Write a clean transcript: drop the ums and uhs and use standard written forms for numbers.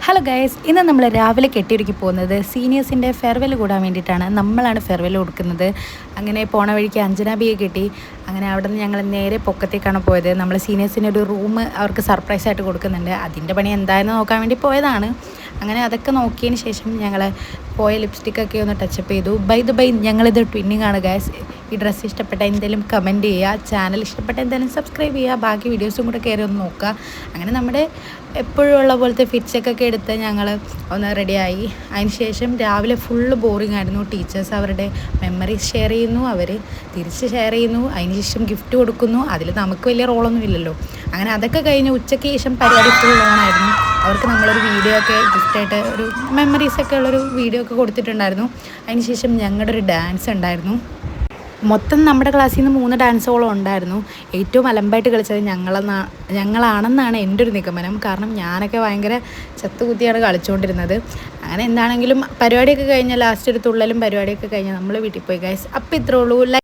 Hello guys, ഇന്ന് നമ്മൾ രാവിലെ കെട്ടിയൊരുക്കി പോകുന്നത് സീനിയേഴ്സിൻ്റെ ഫെയർവെൽ കൂടാൻ വേണ്ടിയിട്ടാണ്. നമ്മളാണ് ഫെയർവെൽ കൊടുക്കുന്നത്. അങ്ങനെ പോണ വഴിക്ക് അഞ്ജനാബിയെ കിട്ടി. അങ്ങനെ അവിടെ നിന്ന് ഞങ്ങൾ നേരെ പൊക്കത്തേക്കാണ് പോയത്. നമ്മൾ സീനിയേഴ്സിന് ഒരു റൂം അവർക്ക് സർപ്രൈസായിട്ട് കൊടുക്കുന്നുണ്ട്. അതിൻ്റെ പണി എന്തായെന്ന് നോക്കാൻ വേണ്ടി പോയതാണ്. അങ്ങനെ അതൊക്കെ നോക്കിയതിന് ശേഷം ഞങ്ങൾ പോയ ലിപ്സ്റ്റിക്കൊക്കെ ഒന്ന് ടച്ചപ്പ് ചെയ്തു. ബൈ ഞങ്ങളിത് ട്വിന്നിങ് ആണ് ഗൈസ്. ഈ ഡ്രസ്സ് ഇഷ്ടപ്പെട്ട എന്തെങ്കിലും കമൻറ്റ് ചെയ്യുക, ചാനൽ ഇഷ്ടപ്പെട്ട എന്തെങ്കിലും സബ്സ്ക്രൈബ് ചെയ്യുക, ബാക്കി വീഡിയോസും കൂടെ കയറി ഒന്ന് നോക്കുക. അങ്ങനെ നമ്മുടെ എപ്പോഴും ഉള്ള പോലത്തെ ഫിറ്റ്സൊക്കെ എടുത്ത് ഞങ്ങൾ ഒന്ന് റെഡിയായി. അതിനുശേഷം രാവിലെ ഫുള്ള് ബോറിംഗ് ആയിരുന്നു. ടീച്ചേഴ്സ് അവരുടെ മെമ്മറീസ് ഷെയർ ചെയ്യുന്നു, അവർ തിരിച്ച് ഷെയർ ചെയ്യുന്നു, അതിനുശേഷം ഗിഫ്റ്റ് കൊടുക്കുന്നു. അതിൽ നമുക്ക് വലിയ റോളൊന്നും ഇല്ലല്ലോ. അങ്ങനെ അതൊക്കെ കഴിഞ്ഞ് ഉച്ചയ്ക്ക് ശേഷം പരിപാടി ഫുൾ ഓണായിരുന്നു. അവർക്ക് നമ്മളൊരു വീഡിയോ ഒക്കെ ഗിഫ്റ്റായിട്ട് ഒരു മെമ്മറീസൊക്കെ ഉള്ളൊരു വീഡിയോ ഒക്കെ കൊടുത്തിട്ടുണ്ടായിരുന്നു. അതിനുശേഷം ഞങ്ങളുടെ ഒരു ഡാൻസ് ഉണ്ടായിരുന്നു. മൊത്തം നമ്മുടെ ക്ലാസ്സിൽ നിന്ന് 3 ഡാൻസോളം ഉണ്ടായിരുന്നു. ഏറ്റവും അലമ്പായിട്ട് കളിച്ചത് ഞങ്ങളാണെന്നാണ് എൻ്റെ ഒരു നിഗമനം. കാരണം ഞാനൊക്കെ ഭയങ്കര ചത്തുകുത്തിയാണ് കളിച്ചുകൊണ്ടിരുന്നത്. അങ്ങനെ എന്താണെങ്കിലും പരിപാടിയൊക്കെ കഴിഞ്ഞാൽ ലാസ്റ്റ് ഒരു തുള്ളലും പരിപാടിയൊക്കെ കഴിഞ്ഞാൽ നമ്മൾ വീട്ടിൽ പോയി ഗൈസ്. അപ്പോൾ ഇത്രേ ഉള്ളൂ.